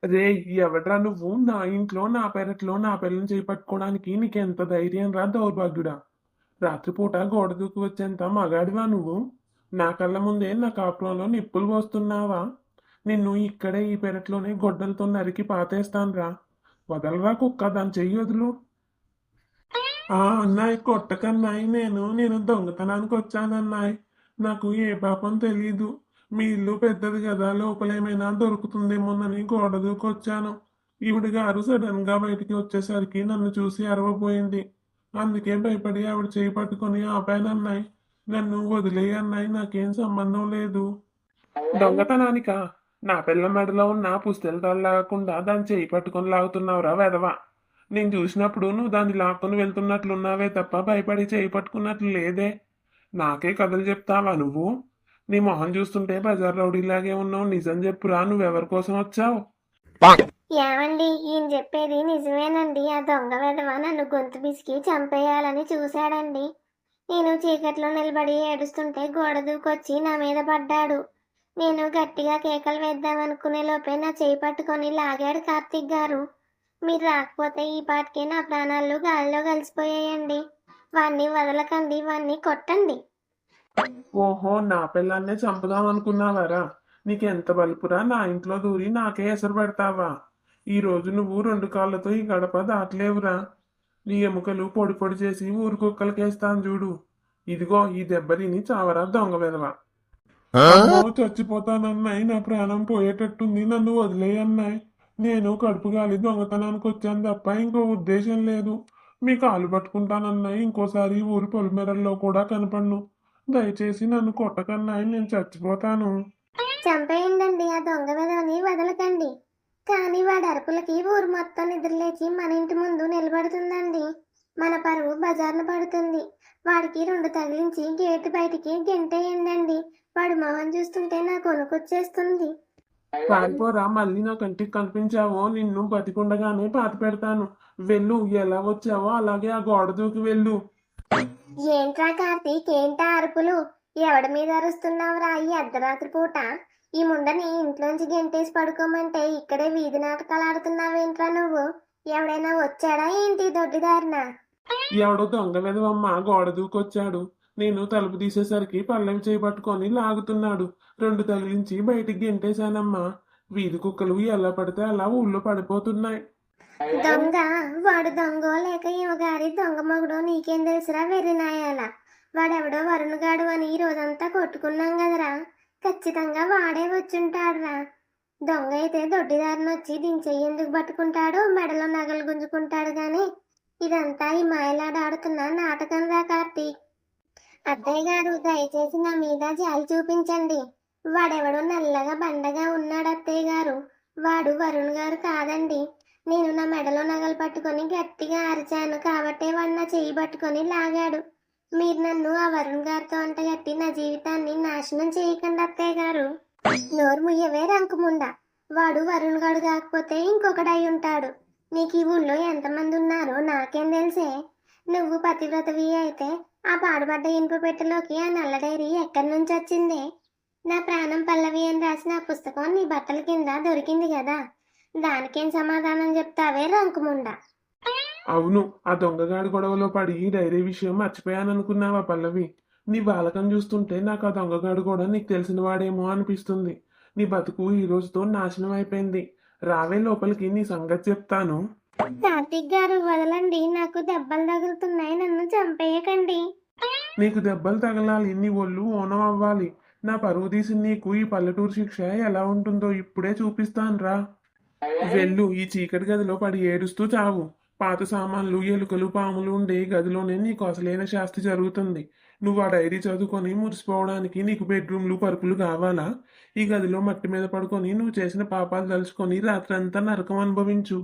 రే, ఎవడ్రా నువ్వు? నా ఇంట్లో నా పెరట్లో నా పిల్లని చేపట్టుకోవడానికి నీకెంత ధైర్యం రా దౌర్భాగ్యుడా! రాత్రిపూట గోడ దూకి వచ్చేంత మగాడివా నువ్వు? నా కళ్ళ ముందే నా కాపురంలో నిప్పులు పోస్తున్నావా? నిన్ను ఇక్కడే ఈ పెరట్లోనే గొడ్డలతో నరికి పాతేస్తాన్రా. వదలరా కుక్క, దాని చెయ్యి వదులు. అన్నాయ్, కొట్టకన్నాయ్. నేను దొంగతనానికి వచ్చానన్నాయ్. నాకు ఏ పాపం తెలీదు. మీ ఇల్లు పెద్దది కదా, లోపలేమైనా దొరుకుతుందేమోనని గోడ దూకొచ్చాను. ఈవిడ గారు సడన్ గా బయటికి వచ్చేసరికి నన్ను చూసి అరవబోయింది. అందుకే భయపడి ఆవిడ చేయి పట్టుకొని ఆపానన్నాయ్. నన్ను వదిలేయ్ అన్నాయ్, నాకేం సంబంధం లేదు. దొంగతనానికా? నా పిల్ల మెడలో ఉన్న పుస్తెలు తల్లాగకుండా దాన్ని చేయి పట్టుకొని లాగుతున్నావురా వెధవా. నేను చూసినప్పుడు నువ్వు దాన్ని లాక్కొని వెళ్తున్నట్లున్నావే తప్ప భయపడి చేయి పట్టుకున్నట్లు లేదే. నాకే కథలు చెప్తావా నువ్వు? నీ మొహం చూస్తుంటే బజార్ రౌడీలాగే ఉన్నావు. నిజం చెప్పురా, నువ్వెవరి కోసం వచ్చావు? ఏమండి, ఈయన చెప్పేది నిజమేనండి. ఆ దొంగ వెధవ నన్ను గొంతు పిసికి చంపేయాలని చూశాడండి. నేను చీకట్లో నిలబడి ఏడుస్తుంటే గోడ దూకొచ్చి నా మీద పడ్డాడు. నేను గట్టిగా కేకలు వేద్దామనుకునే లోపే నా చేయి పట్టుకొని లాగాడు కార్తీక్ గారు. మీరు రాకపోతే ఈ పాటికే నా ప్రాణాలు గాలిలో కలిసిపోయాయండి. వాణ్ణి వదలకండి, వాణ్ణి కొట్టండి. ఓహో, నా పిల్లాన్నే చంపుదాం అనుకున్నావారా? నీకెంత బలుపురా నా ఇంట్లో దూరి నాకే ఎసరు పెడతావా? ఈ రోజు నువ్వు రెండు కాళ్ళతో ఈ గడప దాటలేవురా. నీ ఎముకలు పొడి పొడి చేసి ఊరు కుక్కలకేస్తాను చూడు. ఇదిగో ఈ దెబ్బతిని చావరా దొంగ వెధవ. అమ్మో, చచ్చిపోతానన్నాయి. నా ప్రాణం పోయేటట్టుంది. నన్ను వదిలేయన్నాయి. నేను కడుపు గాలి దొంగతనానికి వచ్చాను తప్ప ఇంకో ఉద్దేశం లేదు. మీ కాలు పట్టుకుంటానన్నాయి. ఇంకోసారి ఊరి పొలిమేరల్లో కూడా కనపడను. దయచేసి నన్ను కొట్టకన్నాయి, నేను చచ్చిపోతాను. చంపేయండి, ఆ దొంగ వెధవని వదలకండి. కానీ వాడి అరుపులకి ఊరు మొత్తం నిద్రలేచి మన ఇంటి ముందు నిలబడుతుందండి. మన పరువు బజార్న పడుతుంది. వాడికి రెండు తగిలించి గేటు బయటికి గెంటేయండి. వాడి మొహం చూస్తుంటే నాకు వణుకొచ్చేస్తుంది. పారిపోరా, మళ్ళీ నా కంటికి కనిపించావో నిన్ను బతికుండగానే పాతి పెడతాను. వెళ్ళు, ఎలా వచ్చావో అలాగే ఆ గోడ దూకి వెళ్ళు. ఏంట్రా కార్తీక్, ఏంటా అరుపులు? ఎవడి మీద అరుస్తున్నావురా ఈ అర్ధరాత్రి పూట? ఈ ముండని ఇంట్లోంచి గెంటేసి పడుకోమంటే ఇక్కడే వీధి నాటకాలు ఆడుతున్నావేంట్రా నువ్వు? ఎవడైనా వచ్చాడా ఏంటి దొడ్డిదారిన? ఎవడో దొంగ వెధవమ్మ గోడ దూకొచ్చాడు. నేను తలుపు తీసేసరికి పల్లవి చేపట్టుకొని లాగుతున్నాడు. రెండు తగిలించి బయటికి గెంటేశానమ్మా. వీధి కుక్కలు ఎలా పడితే అలా ఊళ్ళో పడిపోతున్నాయి. దొంగ? వాడు దొంగో లేక ఈమెగారి దొంగ మొగుడో నీకేం తెలుసురా వెర్రినాయాల? వాడెవడో వరుణగాడు అని ఈ రోజంతా కొట్టుకున్నాం కదరా. ఖచ్చితంగా వాడే వచ్చుంటాడురా. దొంగ అయితే దొడ్డిదారిని వచ్చి దించెయ్యేందుకు పట్టుకుంటాడో, మెడలో నగలు గుంజుకుంటాడు గాని ఇదంతా ఈ మాయలాడ ఆడుతున్న నాటకం రా కార్తీక్. అత్తయ్య గారు, దయచేసి నా మీద జాలి చూపించండి. వాడెవడో నల్లగా బండగా ఉన్నాడు అత్తయ్య గారు. వాడు వరుణ్ గారు కాదండి. నేను నా మెడలో నగలు పట్టుకొని గట్టిగా అరిచాను కాబట్టే వాడు నా చెయ్యి పట్టుకొని లాగాడు. మీరు నన్ను ఆ వరుణ్ గారితో అంటగట్టి నా జీవితాన్ని నాశనం చేయకండి అత్తయ్య గారు. నోరు ముయ్యవే రంకుముండా. వాడు వరుణ్ గారు కాకపోతే ఇంకొకడై ఉంటాడు. నీకు ఈ ఊళ్ళో ఎంతమంది ఉన్నారో నాకేం తెలుసే. నువ్వు పతివ్రతవి అయితే ఆ పాడుపడ్డ ఇనుప పెట్టెలోకి ఆ నల్ల డైరీ ఎక్కడి నుంచి వచ్చిందే? నా ప్రాణం పల్లవి అని రాసిన ఆ పుస్తకం నీ బట్టల కింద దొరికింది కదా. దానికేం సమాధానం చెప్తావే రంకుముండా? అవును, ఆ దొంగగాడి గొడవలో పడి ఈ డైరీ విషయం మర్చిపోయాననుకున్నావా పల్లవి? నీ బాలకం చూస్తుంటే నాకు ఆ దొంగగాడు కూడా నీకు తెలిసిన వాడేమో అనిపిస్తుంది. నీ బతుకు ఈ రోజుతో నాశనం అయిపోయింది. రావే లోపలికి, నీ సంగతి చెప్తాను. కార్తీక్ గారు, వదలండి. నాకు దెబ్బలు తగులుతున్నాయి, నన్ను చంపేయకండి. నీకు దెబ్బలు తగలాలి, నీ ఒళ్ళు ఓనం అవ్వాలి. నా పరువు తీసి నీకు ఈ పల్లెటూరు శిక్ష ఎలా ఉంటుందో ఇప్పుడే చూపిస్తాను రా. వెళ్ళు, ఈ చీకటి గదిలో పడి ఏడుస్తూ చావు. పాత సామాన్లు, ఎలుకలు, పాములు ఉండే ఈ గదిలోనే నీకు అసలైన శాస్తి జరుగుతుంది. నువ్వు ఆ డైరీ చదువుకొని మురిసిపోవడానికి నీకు బెడ్రూమ్లు, పరుపులు కావాలా? ఈ గదిలో మట్టి మీద పడుకొని నువ్వు చేసిన పాపాలు తలుచుకొని రాత్రంతా నరకం అనుభవించు.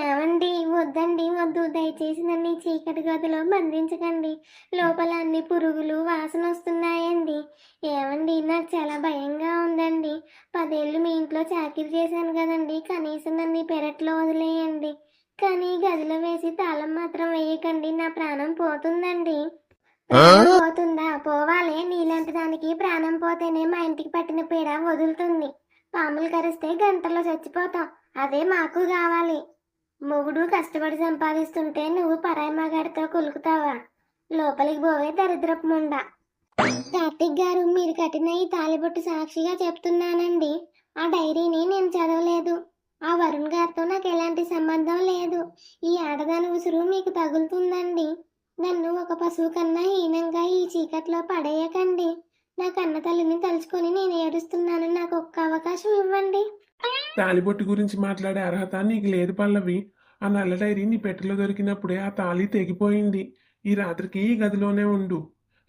ఏమండి, వద్దండి, వద్దు. దయచేసి నన్ను ఈ చీకటి గదిలో బంధించకండి. లోపల అన్ని పురుగులు వాసన వస్తున్నాయండి. ఏమండి, నాకు చాలా భయంగా ఉందండి. 10 ఏళ్ళు మీ ఇంట్లో చాకిరీ చేశాను కదండి. కనీసం నన్ను ఈ పెరట్లో వదిలేయండి. కానీ ఈ గదిలో వేసి తాళం మాత్రం వేయకండి. నా ప్రాణం పోతుందండి. ప్రాణం పోతుందా? పోవాలే. నీలాంటి దానికి ప్రాణం పోతేనే మా ఇంటికి పట్టిన పీడ వదులుతుంది. పాములు కరిస్తే గంటలో చచ్చిపోతాం. అదే మాకు కావాలి. మొగుడు కష్టపడి సంపాదిస్తుంటే నువ్వు పరాయి మగాడితో కులుకుతావా? లోపలికి పోవే దరిద్రపు ముండ. కార్తిక్ గారు, మీరు కట్టిన ఈ తాలిబొట్టు సాక్షిగా చెప్తున్నానండి. ఆ డైరీని నేను చదవలేదు. ఆ వరుణ్ గారితో నాకు ఎలాంటి సంబంధం లేదు. ఈ ఆడదాని ఉసురు మీకు తగులుతుందండి. నన్ను ఒక పశువు కన్నా హీనంగా ఈ చీకట్లో పడేయకండి. నా కన్న తల్లిని తలుచుకొని నేను ఏడుస్తున్నాను. నాకు ఒక్క అవకాశం ఇవ్వండి. తాలిబొట్టు గురించి మాట్లాడే అర్హత నీకు లేదు పల్లవి. ఆ నల్ల డైరీ నీ పెట్టెలో దొరికినప్పుడే ఆ తాళి తెగిపోయింది. ఈ రాత్రికి ఈ గదిలోనే ఉండు.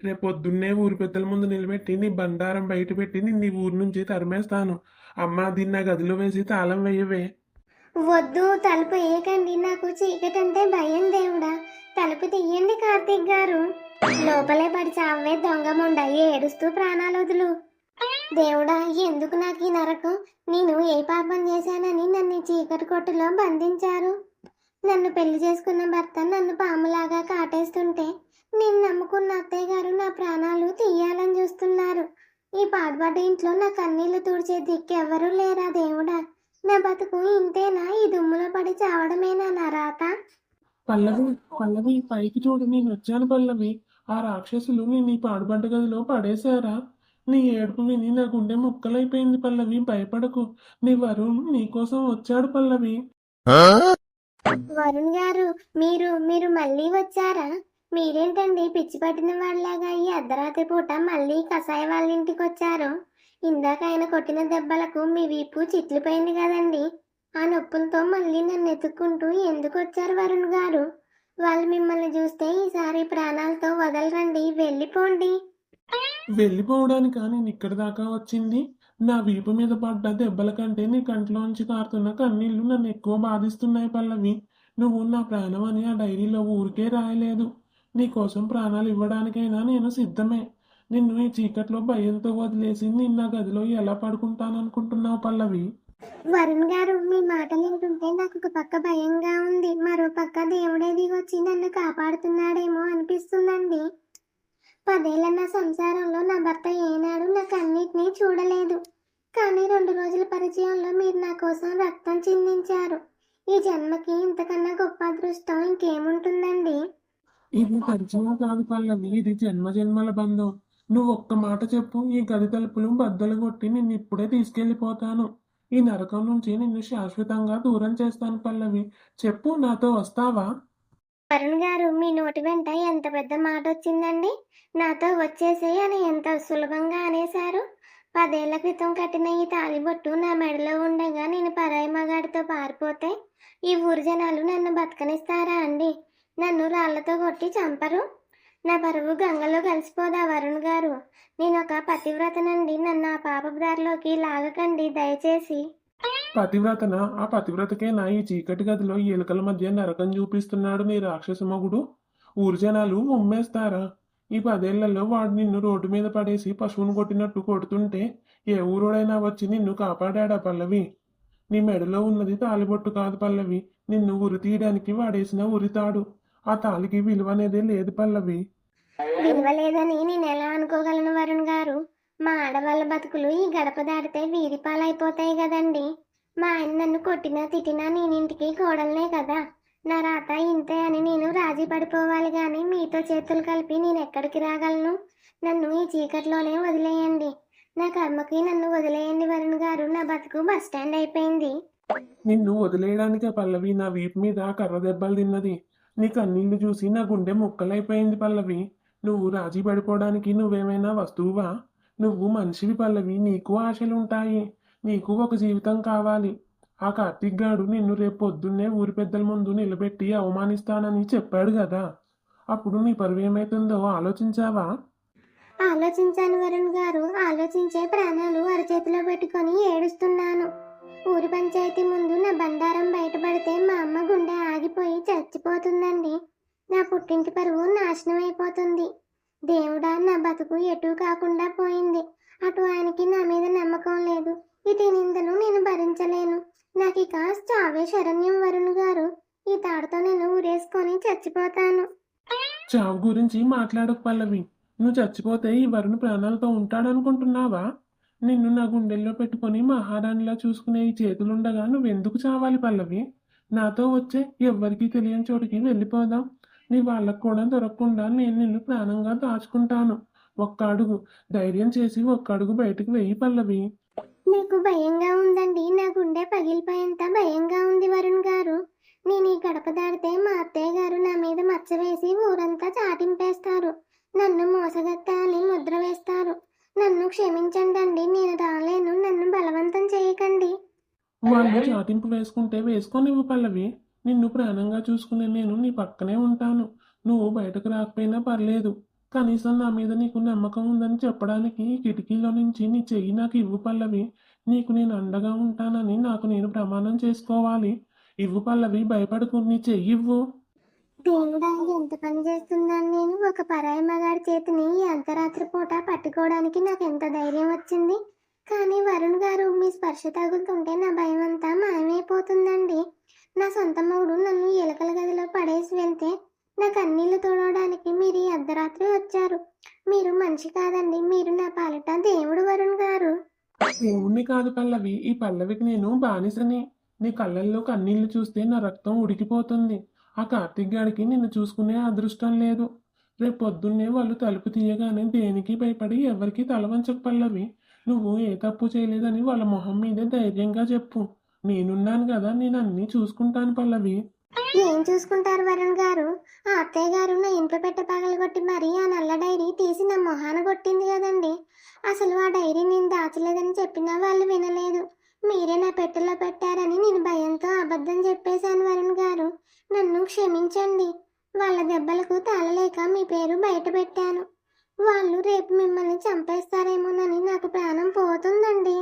రేపొద్దున్నే ఊరి పెద్దల ముందు నిలబెట్టి నీ బండారం బయట పెట్టి నిన్ను ఈ ఊరు నుంచి తరిమేస్తాను. అమ్మా, దీన్ని నా గదిలో వేసి తాళం వేయవే. వద్దు, తలుపు వేయకండి. నాకు చీకటి అంటే భయం దేవుడా. తలుపు తీయండి కార్తీక్ గారు. లోపలే పడి చావే దొంగ ముండ. ఏడుస్తూ ప్రాణాలు వదులు. దేవుడా, ఎందుకు నాకు ఈ నరకం? నేను ఏ పాపం చేశానని నన్ను ఈ చీకటి కొట్టులో బంధించారు? నన్ను పెళ్లి చేసుకున్న భర్త నన్ను పాములాగా కాటేస్తుంటే నేను నమ్ముకున్న అత్తయ్య గారు నా ప్రాణాలు తీయాలని చూస్తున్నారు. ఈ పాడుపడ్డ ఇంట్లో నా కన్నీళ్లు తుడిచే దిక్కెవ్వరూ లేరా దేవుడా? నా బతుకు ఇంతేనా? ఈ దుమ్ములో పడి చావడమేనా నా రాత? పల్లవి, పల్లవి, పైకి చూడు, నేను వచ్చాను పల్లవి. ఆ రాక్షసులు నిన్ను ఈ పాడుబడ్డ గదిలో పడేశారా? నీ ఏడుపు విని నా గుండె ముక్కలైపోయింది పల్లవి. భయపడకు, నీ వరుణ్ నీకోసం వచ్చాడు పల్లవి. వరుణ్ గారు, మీరు మళ్ళీ వచ్చారా? మీరేంటండి పిచ్చి పట్టిన వాళ్ళలాగా ఈ అర్ధరాత్రి పూట మళ్ళీ కసాయి వాళ్ళ ఇంటికి వచ్చారు? ఇందాక ఆయన కొట్టిన దెబ్బలకు మీ వీపు చిట్లిపోయింది కదండి. ఆ నొప్పులతో మళ్ళీ నన్ను ఎత్తుక్కుంటూ ఎందుకు వచ్చారు వరుణ్ గారు? వాళ్ళు మిమ్మల్ని చూస్తే ఈసారి ప్రాణాలతో వదలరండి. వెళ్ళిపోండి. వెళ్ళిపోవడానికా నేను ఇక్కడి దాకా వచ్చింది? నా వీపు మీద పడ్డ దెబ్బల కంటే నీ కంట్లోంచి కారుతున్న కన్నీళ్లు నన్ను ఎక్కువ బాధిస్తున్నాయి పల్లవి. నువ్వు నా ప్రాణం అని ఆ డైరీలో ఊరికే రాయలేదు. నీ కోసం ప్రాణాలు ఇవ్వడానికైనా నేను సిద్ధమే. నిన్ను ఈ చీకట్లో భయంతో వదిలేసి నిన్న గదిలో ఎలా పడుకుంటాననుకుంటున్నావు పల్లవి? వరుణ్ గారు, మీ మాటలు వింటుంటే నాకు ఒక పక్క భయంగా ఉంది. మరో పక్క దేవుడే దిగొచ్చి నన్ను కాపాడుతున్నాడేమో అనిపిస్తుందండి. 10 ఏళ్ల నా సంసారంలో నా భర్త ఏనాడు నా కన్నిటిని చూడలేదు. కానీ 2 రోజుల పరిచయంలో మీరు నా కోసం రక్తం చిందించారు. ఈ జన్మకి ఇంతకన్నా గొప్ప అదృష్టం ఇంకేముంటుందండి? ఇది పరిచయం కాదు పల్లవి, ఇది జన్మ జన్మల బంధం. నువ్వు ఒక్క మాట చెప్పు, ఈ గది తలుపులు బద్దలు కొట్టి నిన్ను ఇప్పుడే తీసుకెళ్ళిపోతాను. ఈ నరకం నుంచి నిన్ను శాశ్వతంగా దూరం చేస్తాను పల్లవి. చెప్పు, నాతో వస్తావా? వరుణ్ గారు, మీ నోటి వెంట ఎంత పెద్ద మాట వచ్చిందండి? నాతో వచ్చేసే అని ఎంత సులభంగా అనేశారు. 10 ఏళ్ల క్రితం కట్టిన ఈ తాలిబొట్టు నా మెడలో ఉండగా నేను పరాయి మగాడితో పారిపోతే ఈ ఊరు జనాలు నన్ను బతకనిస్తారా అండి? నన్ను రాళ్లతో కొట్టి చంపరు? నా పరువు గంగలో కలిసిపోదా వరుణ్ గారు? నేను ఒక పతివ్రతనండి. నన్ను ఆ పాపపు దారిలోకి లాగకండి దయచేసి. పతివ్రతన? ఆ పతివ్రతకే నా ఈ చీకటి గదిలో ఈ ఎలుకల మధ్య నరకం చూపిస్తున్నాడు నీ రాక్షస మొగుడు. ఊరు జనాలు ఉమ్మేస్తారా? ఈ 10 ఏళ్లలో వాడు నిన్ను రోడ్డు మీద పడేసి పశువును కొట్టినట్టు కొడుతుంటే ఏ ఊరోడైనా వచ్చి నిన్ను కాపాడా పల్లవి? నీ మెడలో ఉన్నది తాలిబొట్టు కాదు పల్లవి, నిన్ను ఉరి తీయడానికి వాడేసిన ఉరితాడు. ఆ తాలికి విలువ అనేదే లేదు పల్లవి. విలువ లేదని నేను ఎలా అనుకోగలను వరుణ్ గారు? మా ఆడవాళ్ళ బతుకులు ఈ గడప దాటితే వీధి పాలైపోతాయి కదండి. మా ఆయన నన్ను కొట్టినా తిట్టినా నేనింటికి కోడలనే కదా. నా రాత ఇంతే అని నేను రాజీ పడిపోవాలి గాని మీతో చేతులు కలిపి నేను ఎక్కడికి రాగలను? నన్ను ఈ చీకట్లోనే వదిలేయండి. నా కర్మకి నన్ను వదిలేయండి వరుణ్ గారు. నా బతుకు బస్ స్టాండ్ అయిపోయింది. నిన్ను వదిలేయడానికే పల్లవి నా వీపు మీద కర్ర దెబ్బలు తిన్నది. నీ కన్నీళ్లు చూసి నా గుండె ముక్కలైపోయింది పల్లవి. నువ్వు రాజీ పడిపోవడానికి నువ్వేమైనా వస్తువువా? నువ్వు మనిషివి పల్లవి, నీకు ఆశలుంటాయి. నీకు ఒక జీవితం కావాలి. ఆ కార్తీక్ గాడు నిన్ను రేపు పొద్దున్నే ఊరి పెద్దల ముందు నిలబెట్టి అవమానిస్తానని చెప్పాడు కదా. అప్పుడు నీ పరువు ఏమైతుందో ఆలోచించావా? ఆలోచించాను వరుణ్ గారు. ఆలోచించే ప్రాణాలు అరచేతిలో పెట్టుకొని ఏడుస్తున్నాను. ఊరి పంచాయతీ ముందు నా బండారం బయటపడితే మా అమ్మ గుండె ఆగిపోయి చచ్చిపోతుందండి. నా పుట్టింటి పరువు నాశనం అయిపోతుంది. దేవుడా, నా బతుకు ఎటూ కాకుండా పోయింది. అటు ఆయనకి నా మీద నమ్మకం లేదు. ఇటు నిందలు నేను భరించలేను. నాకు ఇక చావే శరణ్యం వరుణ్ గారు. ఈ తాడుతో నేను ఊరేసుకొని చచ్చిపోతాను. చావు గురించి మాట్లాడకు పల్లవి. నువ్వు చచ్చిపోతే ఈ వరుణ్ ప్రాణాలతో ఉంటాడనుకుంటున్నావా? నిన్ను నా గుండెల్లో పెట్టుకొని మహారాణిలా చూసుకునే ఈ చేతులుండగా నువ్వెందుకు చావాలి పల్లవి? నాతో వచ్చే ఎవ్వరికీ తెలియని చోటికి వెళ్ళిపోదాం. నీ వాళ్ళకు కూడా దొరకకుండా నేను నిన్ను ప్రాణంగా దాచుకుంటాను. ఒక్క అడుగు ధైర్యం చేసి ఒక్క అడుగు బయటకు వెయ్యి పల్లవి. నాకు భయంగా ఉందండి. నా గుండె పగిలిపోయేంత భయంగా ఉంది వరుణ్ గారు. నేను ఈ గడప దాటితే మా అత్తయ్య గారు నా మీద మచ్చ వేసి ఊరంతా చాటింపేస్తారు. నన్ను మోసగత్తాలి ముద్ర వేస్తారు. నన్ను క్షమించండి, నేను రాలేను. నన్ను బలవంతం చేయకండి. వాళ్ళు చాటింపు వేసుకుంటే వేసుకోనివ్వు పల్లవి. నిన్ను ప్రాణంగా చూసుకునే నేను నీ పక్కనే ఉంటాను. నువ్వు బయటకు రాకపోయినా పర్లేదు. కనీసం నా మీద నీకు నమ్మకం ఉందని చెప్పడానికి ఈ కిటికీలో నుంచి నీ చెయ్యి నాకు ఇవ్వు పల్లవి. నీకు నేను అండగా ఉంటానని నాకు నేను ప్రమాణం చేసుకోవాలి. ఇవ్వు పల్లవి, భయపడకు, నీ చెయ్యి ఇవ్వు. దేవుడా, ఎంత పని చేస్తున్నాను నేను! ఒక పరాయి మగాడి చేతిని ఈ అర్ధరాత్రి పూట పట్టుకోవడానికి నాకు ఎంత ధైర్యం వచ్చింది. కానీ వరుణ్ గారు, మీ స్పర్శ తగులుతుంటే నా భయం అంతా మాయమైపోతుందండి. నా సొంత మొగుడు నన్ను ఎలకల గదిలో పడేసి వెళ్తే నా కన్నీళ్లు తోడవడానికి మీరు ఈ అర్ధరాత్రి వచ్చారు. మీరు మనిషి కాదండి, మీరు నా పాలిట దేవుడు వరుణ్ గారు. దేవుణ్ణి కాదు పల్లవి, ఈ పల్లవికి నేను బానిసని. నీ కళ్ళల్లో కన్నీళ్లు చూస్తే నా రక్తం ఉడికిపోతుంది. ఆ కార్తీక్ గాడికి నిన్ను చూసుకునే అదృష్టం లేదు. రేపు పొద్దున్నే వాళ్ళు తలుపు తీయగానే దేనికి భయపడి ఎవరికి తల వంచకు పల్లవి. నువ్వు ఏ తప్పు చేయలేదని వాళ్ళ మొహం మీదే ధైర్యంగా చెప్పు. నేనున్నాను కదా, నేను అన్నీ చూసుకుంటాను పల్లవి. ఏం చూసుకుంటారు వరుణ్ గారు? ఆ అత్తయ్య గారు నా ఇంట్లో పెట్ట పగలగొట్టి మరీ ఆ నల్ల డైరీ తీసి నా మొహాన కొట్టింది కదండి. అసలు ఆ డైరీ నేను దాచలేదని చెప్పినా వాళ్ళు వినలేదు. మీరే నా పెట్టెలో పెట్టారని నేను భయంతో అబద్ధం చెప్పేశాను వరుణ్ గారు. నన్ను క్షమించండి. వాళ్ళ దెబ్బలకు తాళలేక మీ పేరు బయట పెట్టాను. వాళ్ళు రేపు మిమ్మల్ని చంపేస్తారేమోనని నాకు ప్రాణం పోతుందండి.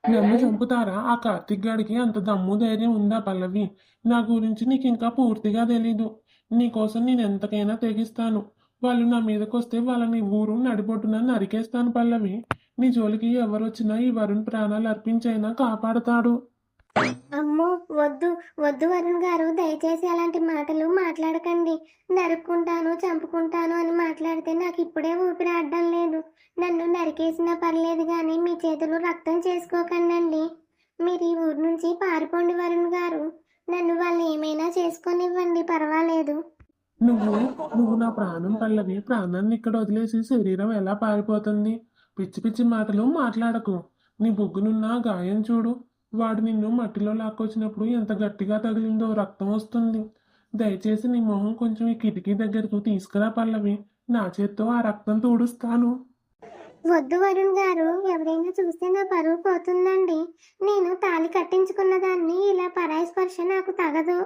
నన్ను చంపుతారా? ఆ కార్తీక్ గాడికి అంత దమ్ము ధైర్యం ఉందా పల్లవి? నా గురించి నీకు ఇంకా పూర్తిగా తెలీదు. నీకోసం నేను ఎంతకైనా తెగిస్తాను. వాళ్ళు నా మీదకొస్తే వాళ్ళని ఊరు నడిబొడ్డున నరికేస్తాను పల్లవి. నీ జోలికి ఎవరొచ్చినా ఈ వరుణ్ ప్రాణాలు అర్పించైనా కాపాడతాడు. అమ్మో, వద్దు వద్దు వరుణ్ గారు, దయచేసి అలాంటి మాటలు మాట్లాడకండి. నరుక్కుంటాను, చంపుకుంటాను అని మాట్లాడితే నాకు ఇప్పుడే ఊపిరాడడం లేదు. నన్ను నరికేసినా పర్లేదు కానీ మీ చేతులు రక్తం చేసుకోకండి. మీరు ఈ ఊరు నుంచి పారిపోండి వరుణ్ గారు. నన్ను వాళ్ళు ఏమైనా చేసుకొనివ్వండి, పర్వాలేదు. నువ్వు నువ్వు నా ప్రాణం పల్లవి. ప్రాణాన్ని ఇక్కడ వదిలేసి శరీరం ఎలా పారిపోతుంది? పిచ్చి పిచ్చి మాటలు మాట్లాడకు. నీ బుగ్గునున్న గాయం చూడు. వాడు నిన్ను మట్టిలో లాక్కొచ్చినప్పుడు ఎంత గట్టిగా తగిలిందో, రక్తం వస్తుంది. దయచేసి నీ మొహం కొంచెం ఈ కిటికీ దగ్గరకు తీసుకురా పల్లవి. నా చేత్తో ఆ రక్తం తుడుస్తాను. వద్దు వరుణ్ గారు, ఎవరైనా చూస్తే నా పరువు పోతుందండి. నేను తాళి కట్టించుకున్న దాన్ని ఇలా పరాయి స్పర్శ నాకు తగదు.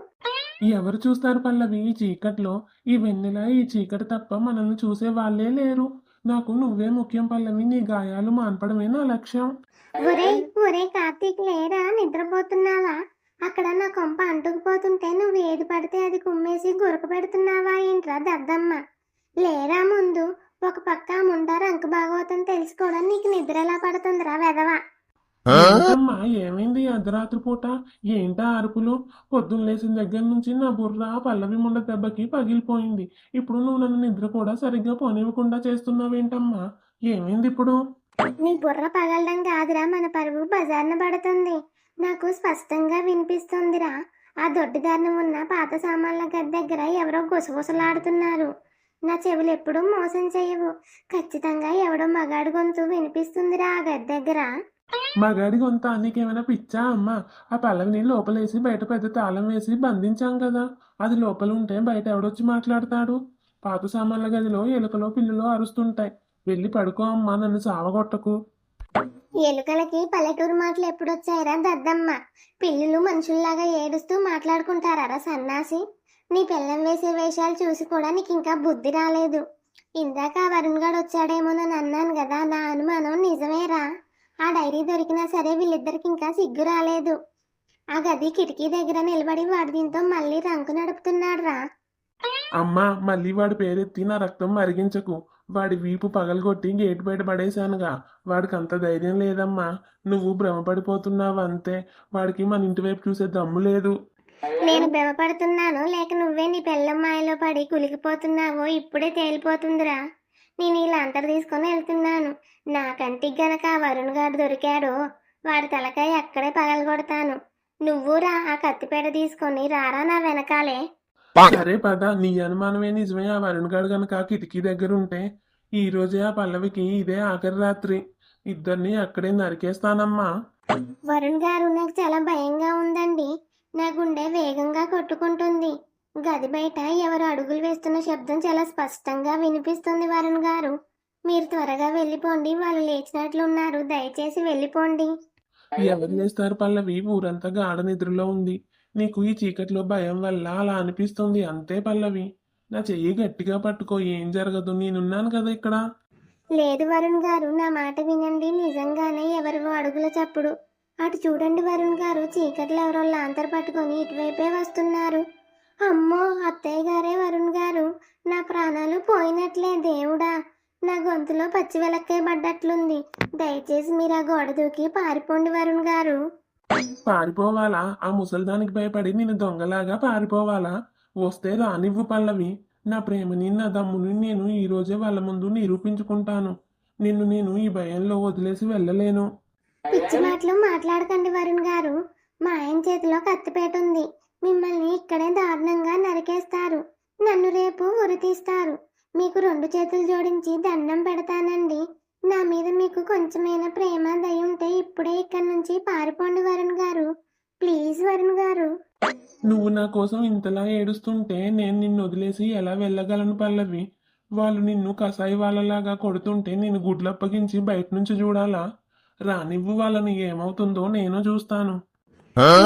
ఎవరు చూస్తారు పల్లవి ఈ చీకట్లో? ఈ వెన్నెల, ఈ చీకటి తప్ప మనల్ని చూసే వాళ్ళే లేరు. నాకు నువ్వే ముఖ్యం పల్లవి. నీ గాయాలు మాన్పడమే నా లక్ష్యం. ఒరే ఒరే కార్తీక్, లేరా? నిద్రపోతున్నావా? అక్కడ నా కొంప అంటుకుపోతుంటే నువ్వు ఏది పడితే అది కుమ్మేసి గురక పెడుతున్నావా ఏంట్రా దద్దమ్మ? లేరా ముందు? ఒక పక్క ముండా రంకు భాగవతం తెలుసుకోవడం నీకు నిద్ర ఎలా పడుతుందిరా వెధవా? ఏంటమ్మా, ఏమైంది ఈ అర్ధరాత్రి పూట? ఏంటా అరుపులు? పొద్దున్న లేచిన దగ్గర నుంచి నా బుర్ర పల్లవి ముండ దెబ్బకి పగిలిపోయింది. ఇప్పుడు నువ్వు నన్ను నిద్ర కూడా సరిగ్గా పోనివ్వకుండా చేస్తున్నావేంటమ్మా? ఏమైంది ఇప్పుడు? నీ బుర్ర పగలడం కాదురా, మన పరువు బజార్న పడుతుంది. నాకు స్పష్టంగా వినిపిస్తుందిరా. ఆ దొడ్డిదారిన ఉన్న పాత సామాన్ల గది దగ్గర ఎవరో గుసగుసలాడుతున్నారు. నా చెవులు ఎప్పుడూ మోసం చేయవు. ఖచ్చితంగా ఎవడో మగాడి గొంతు వినిపిస్తుందిరా ఆ గది దగ్గర. మగాడి గొంత నీకేమైనా పిచ్చా అమ్మా? ఆ పల్లవిని లోపలేసి బయట పెద్ద తాళం వేసి బంధించాం కదా. అది లోపల ఉంటే బయట ఎవడొచ్చి మాట్లాడతాడు? పాత సామాన్ల గదిలో ఎలుకలో పిల్లులో అరుస్తుంటాయి. వెళ్ళి పడుకో అమ్మా, నన్ను సావగొట్టకు. ఎలుకలకి పల్లెటూరు మాటలు ఎప్పుడొచ్చాయిరా దద్దమ్మ? పిల్లులు మనుషుల్లాగా ఏడుస్తూ మాట్లాడుకుంటారా సన్నాసి? నీ పిల్లం వేసే వేషాలు చూసి కూడా నీకు ఇంకా బుద్ధి రాలేదు. ఇందాక ఆ వరుణ్ గాడు వచ్చాడేమోనని అన్నాను కదా, నా అనుమానం నిజమేరా. ఆ డైరీ దొరికినా సరే వీళ్ళిద్దరికి ఇంకా సిగ్గు రాలేదు. ఆ గది కిటికీ దగ్గర నిలబడి వాడు దీంతో మళ్ళీ రంకు నడుపుతున్నాడు రా. అమ్మా, మళ్ళీ వాడి పేరెత్తి నా రక్తం మరిగించకు. వాడి వీపు పగలగొట్టి గేటు బయట పడేశానుగా. వాడికి అంత ధైర్యం లేదమ్మా. నువ్వు భ్రమపడిపోతున్నావు అంతే. వాడికి మన ఇంటి వైపు చూసే దమ్ము లేదు. నేను భ్రమపడుతున్నాను లేక నువ్వే నీ పెళ్ళం మాయలో పడి కులికిపోతున్నావో ఇప్పుడే తేలిపోతుందిరా. నేను ఈ లాంతర్ తీసుకొని వెళ్తున్నాను. నా కంటికి గనక ఆ వరుణ్ గాడు దొరికాడో వాడి తలకాయ అక్కడే పగలగొడతాను. నువ్వు రా, ఆ కత్తిపేట తీసుకొని రారా నా వెనకాలే. సరే పద, నీ అనుమానమే నిజమే. ఆ వరుణ్ గాడు గనక ఆ కిటికీ దగ్గర ఉంటే ఈ రోజే ఆ పల్లవికి ఇదే ఆఖరి రాత్రి. ఇద్దరిని అక్కడే నరికేస్తానమ్మా. వరుణ్ గారు, నాకు చాలా భయంగా ఉందండి. నా గుండె వేగంగా కొట్టుకుంటుంది. గది బయట ఎవరు అడుగులు వేస్తున్న శబ్దం చాలా స్పష్టంగా వినిపిస్తుంది. వరుణ్ గారు, మీరు త్వరగా వెళ్ళిపోండి. వాళ్ళు లేచినట్లున్నారు, దయచేసి వెళ్ళిపోండి. ఎవరు చేస్తారు పల్లవి? ఊరంతా గాఢ నిద్రలో ఉంది. నీకు ఈ చీకట్లో భయం వల్ల అలా అనిపిస్తుంది అంతే పల్లవి. నా చెయ్యి గట్టిగా పట్టుకో, ఏం జరగదు, నేనున్నాను కదా ఇక్కడ. లేదు వరుణ్ గారు, నా మాట వినండి. నిజంగానే ఎవరివో అడుగుల చప్పుడు. అటు చూడండి వరుణ్ గారు, చీకట్లో ఎవరో లాంతర్ పట్టుకొని ఇటువైపే వస్తున్నారు. అమ్మో, అత్తయ్య గారే వరుణ్ గారు. నా ప్రాణాలు పోయినట్లే దేవుడా. నా గొంతులో పచ్చి వెలక్కాయ పడ్డట్లుంది. దయచేసి మీరు ఆ గోడ దూకి పారిపోండి వరుణ్ గారు. పారిపోవాలా? ఆ ముసలిదానికి భయపడి నేను దొంగలాగా పారిపోవాలా? వస్తే రానివ్వు పల్లవి. నా ప్రేమని, నా దమ్ముని నేను ఈ రోజే వాళ్ళ ముందు నిరూపించుకుంటాను. నిన్ను నేను ఈ భయంలో వదిలేసి వెళ్ళలేను. పిచ్చి మాటలు మాట్లాడకండి వరుణ్ గారు. మా ఆయన చేతిలో కత్తిపేట ఉంది. మిమ్మల్ని ఇక్కడే దారుణంగా నరికేస్తారు. నన్ను రేపు ఉరి తీస్తారు. మీకు 2 చేతులు జోడించి దండం పెడతానండి. నా మీద మీకు కొంచెమైనా ప్రేమ దయ ఉంటే ఇప్పుడే ఇక్కడి నుంచి పారిపోండి వరుణ్ గారు. ప్లీజ్ వరుణ్ గారు. నువ్వు నా కోసం ఇంతలా ఏడుస్తుంటే నేను నిన్ను వదిలేసి ఎలా వెళ్ళగలను పల్లవి? వాళ్ళు నిన్ను కసాయి వాళ్ళలాగా కొడుతుంటే నేను గుడ్లప్పగించి బయట నుంచి చూడాలా? రానివ్వు, వాళ్ళని ఏమవుతుందో నేను చూస్తాను.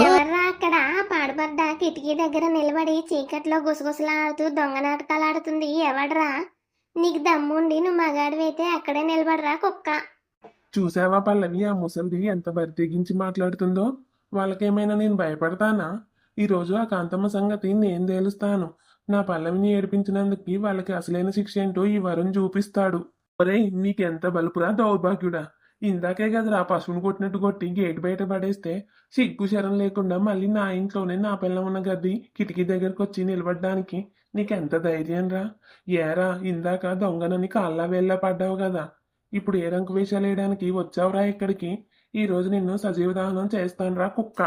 ఎవర్రా అక్కడ పాడుపడ్డ కిటికీ దగ్గర నిలబడి చీకట్లో గుసగుసలాడుతూ దొంగ నాటకాలు ఆడుతుంది? ఎవడ్రా? నీకు దమ్ముండి నువ్వు మగాడివైతే అక్కడే నిలబడరా కుక్క. చూసావా పల్లవి, ఆ ముసలిది ఎంత బరితెగించి మాట్లాడుతుందో? వాళ్ళకేమైనా నేను భయపడతానా? ఈరోజు ఆ కాంతమ్మ సంగతి నేను తేలుస్తాను. నా పల్లవిని ఏడిపించినందుకు వాళ్ళకి అసలైన శిక్ష ఏంటో ఈ వరుణ్ చూపిస్తాడు. ఒరేయ్, నీకెంత బలుపురా దౌర్భాగ్యుడా! ఇందాకే కదరా పశువుని కొట్టినట్టు కొట్టి గేటు బయట పడేస్తే సిగ్గు శరం లేకుండా మళ్ళీ నా ఇంట్లోనే నా పిల్ల ఉన్న గది కిటికీ దగ్గరకు వచ్చి నిలబడ్డానికి నీకెంత ధైర్యం రా? ఏరా, ఇందాక దొంగనని కాళ్ళ వేళ్ళ పడ్డావు కదా, ఇప్పుడు ఏ రంకు వేషాలు వేయడానికి వచ్చావురా ఇక్కడికి? ఈ రోజు నిన్ను సజీవ దహనం చేస్తానురా కుక్క.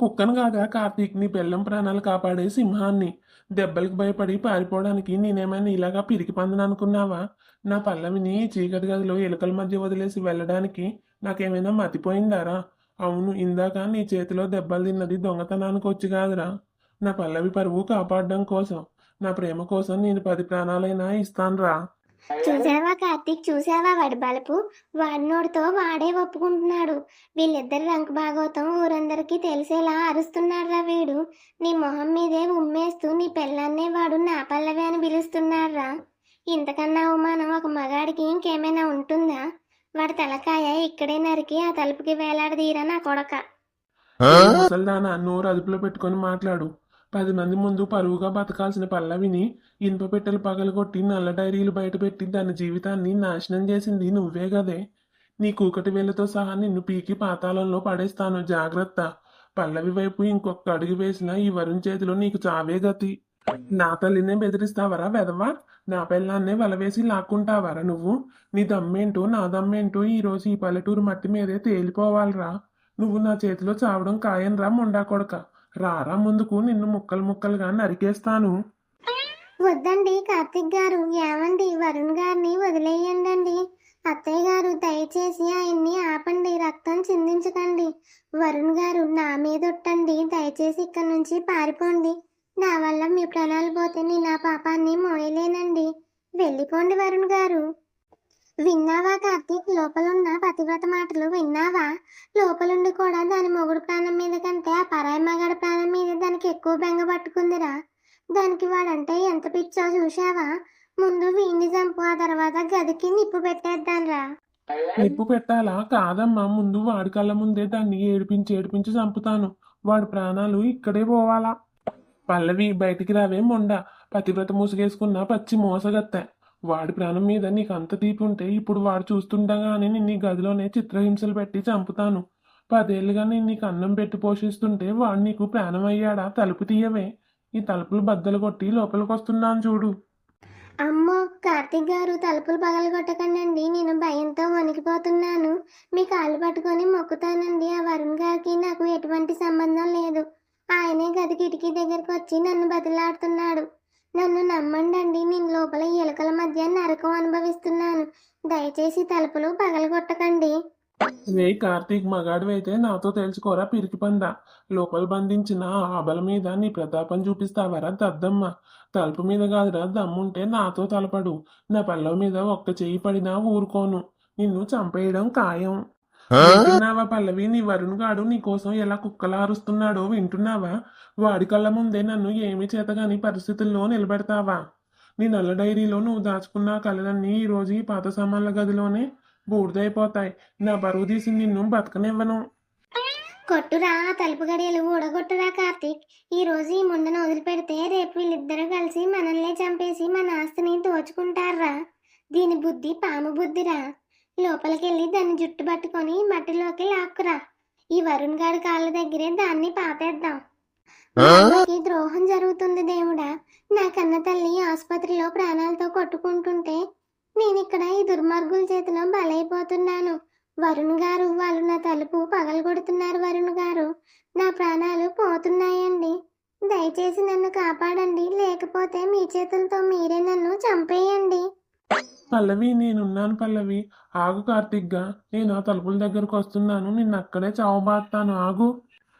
కుక్కను కాదా కార్తీక్, నీ బెల్లం ప్రాణాలు కాపాడే సింహాన్ని. దెబ్బలకు భయపడి పారిపోవడానికి నేనేమైనా ఇలాగా పిరికి పందును అనుకున్నావా? నా పల్లవిని చీకటి గదిలో ఎలుకల మధ్య వదిలేసి వెళ్ళడానికి నాకేమైనా మతిపోయిందారా? అవును, ఇందాక నీ చేతిలో దెబ్బలు తిన్నది దొంగతనానికి వచ్చి కాదురా, నా పల్లవి పరువు కాపాడడం కోసం. నా ప్రేమ కోసం నేను 10 ప్రాణాలైనా ఇస్తానురా. చూసావా కార్తీక్, చూసావా వాడి బలుపు? వాడి నోటితో వాడే ఒప్పుకుంటున్నాడు. వీళ్ళిద్దరి రంకు భాగవతం ఊరందరికీ తెలిసేలా అరుస్తున్నాడురా వీడు. నీ మొహం మీదే ఉమ్మేస్తూ నీ పెళ్ళాన్నే వాడు నా పల్లవి అని పిలుస్తున్నాడురా. ఇంతకన్నా అవమానం ఒక మగాడికి ఇంకేమైనా ఉంటుందా? వాడి తలకాయ ఇక్కడే నరికి ఆ తలుపుకి వేలాడదీరా నా కొడక. ముసల్దానా, నోరు అదుపులో పెట్టుకొని మాట్లాడు. 10 మంది ముందు పరువుగా బతకాల్సిన పల్లవిని ఇనుప పెట్టెలు పగలగొట్టి నల్ల డైరీలు బయటపెట్టి దాని జీవితాన్ని నాశనం చేసింది నువ్వే కదే. నీ కూకటి వేళ్లతో సహా నిన్ను పీకి పాతాళంలో పడేస్తాను, జాగ్రత్త. పల్లవి వైపు ఇంకొక అడుగు వేసిన ఈ వరుణ్ చేతిలో నీకు చావే గతి. నా తల్లినే బెదిరిస్తావరా వెధవా? నా పిల్లాన్నే వలవేసి లాక్కుంటావరా నువ్వు? నీ దమ్మేంటో నా దమ్మేంటో ఈ రోజు ఈ పల్లెటూరు మట్టి మీదే తేలిపోవాలిరా. నువ్వు నా చేతిలో చావడం ఖాయంరా మొండా కొడక. రారా ముందుకు, నిన్ను ముక్కలు ముక్కలుగా నరికేస్తాను. వద్దండి కార్తీక్ గారు, ఏమండి వరుణ్ గారిని వదిలేయండి. అత్తయ్య గారు, దయచేసి ఆయన్ని ఆపండి, రక్తం చిందించకండి. వరుణ్ గారు, నా మీద ఒట్టండి, దయచేసి ఇక్కడి నుంచి పారిపోండి. నా వల్ల మీ ప్రాణాలు పోతే నేను ఆ పాపాన్ని మోయలేనండి. వెళ్ళిపోండి వరుణ్ గారు. విన్నావా కార్తీక్, లోపలున్న పతివ్రత మాటలు విన్నావా? లోపలుండి కూడా దాని మొగుడు ప్రాణం మీద కంటే ఆ పరాయి మగాడి ప్రాణం మీద దానికి ఎక్కువ బెంగ పట్టుకుందిరా. దానికి వాడంటే ఎంత పిచ్చో చూశావా? ముందు వీణ్ణి చంపు, ఆ తర్వాత గదికి నిప్పు పెట్టేద్దాన్రా. నిప్పు పెట్టాలా? కాదమ్మా, ముందు వాడి కళ్ళ ముందే దాన్ని ఏడిపించి ఏడిపించి చంపుతాను. వాడి ప్రాణాలు ఇక్కడే పోవాలా. పల్లవి, బయటికి రావే మొండా, పతివ్రత మూసుగేసుకున్న పచ్చి మోసగత్తె. వాడి ప్రాణం మీద నీకు అంత తీపి ఉంటే ఇప్పుడు వాడు చూస్తుండగానే నిన్ను ఈ గదిలోనే చిత్రహింసలు పెట్టి చంపుతాను. 10 ఏళ్ళుగా నేను నీకు అన్నం పెట్టి పోషిస్తుంటే వాడు నీకు ప్రాణం అయ్యాడా? తలుపు తీయవే, ఈ తలుపులు బద్దలు కొట్టి లోపలికి వస్తున్నాను చూడు. అమ్మో, కార్తీక్ గారు తలుపులు పగలగొట్టకండి, నేను భయంతో వణికిపోతున్నాను. మీ కాళ్ళు పట్టుకొని మొక్కుతానండి. ఆ వరుణ్ గారికి నాకు ఎటువంటి సంబంధం లేదు. ఆయనే గది కిటికీ దగ్గరకు వచ్చి నన్ను బతిలాడుతున్నాడు. నన్ను నమ్మండి, నేను లోపల ఎలుకల మధ్య నరకం అనుభవిస్తున్నాను. దయచేసి తలుపులు పగలగొట్టకండి. రే కార్తీక్, మగాడివైతే నాతో తెలుసుకోరా పిరికి పందా. లోపల బంధించిన ఆ ఆబల మీద నీ ప్రతాపం చూపిస్తావరా దద్దమ్మ. తలుపు మీద కాదురా, దమ్ముంటే నాతో తలపడు. నా పల్లవ మీద ఒక్క చెయ్యి పడినా ఊరుకోను. నిన్ను చంపేయడం ఖాయం. వింటున్నావా పల్లవి? నీ వరుణ్ గాడు నీ కోసం ఎలా కుక్కలా అరుస్తున్నాడో వింటున్నావా? వాడి కళ్ళ ముందే నన్ను ఏమీ చేతగాని పరిస్థితుల్లో నిలబెడతావా? నీ నల్ల డైరీలో నువ్వు దాచుకున్న కళలన్నీ ఈ రోజు ఈ పాత సామాన్ల గదిలోనే బూడిదైపోతాయి. నా బరువు తీసి నిన్ను బతకనివ్వను. కొట్టురా, ఆ తలుపు గడియలు ఊడగొట్టురా కార్తీక్. ఈ రోజు ఈ ముండను వదిలిపెడితే రేపు వీళ్ళిద్దరూ కలిసి మనల్ని చంపేసి మన ఆస్తిని దోచుకుంటారా. దీని బుద్ధి పాము బుద్ధిరా. లోపలికెళ్ళి దాన్ని జుట్టు పట్టుకొని మట్టిలోకి లాక్కురా. ఈ వరుణ్ గాడి కాళ్ళ దగ్గరే దాన్ని పాతేద్దాం. మా అమ్మకి ద్రోహం జరుగుతుంది దేవుడా. నా కన్న తల్లి ఆసుపత్రిలో ప్రాణాలతో కొట్టుకుంటుంటే నేనిక్కడ ఈ దుర్మార్గుల చేతిలో బలైపోతున్నాను. వరుణ్ గారు, వాళ్ళు నా తలుపు పగలగొడుతున్నారు. వరుణ్ గారు, నా ప్రాణాలు పోతున్నాయండి. దయచేసి నన్ను కాపాడండి, లేకపోతే మీ చేతులతో మీరే నన్ను చంపేయండి. పల్లవి, నేనున్నాను పల్లవి. ఆగు కార్తిక్గా, నేను ఆ తలుపుల దగ్గరకు వస్తున్నాను. నిన్ను అక్కడే చావబాస్తాను, ఆగు.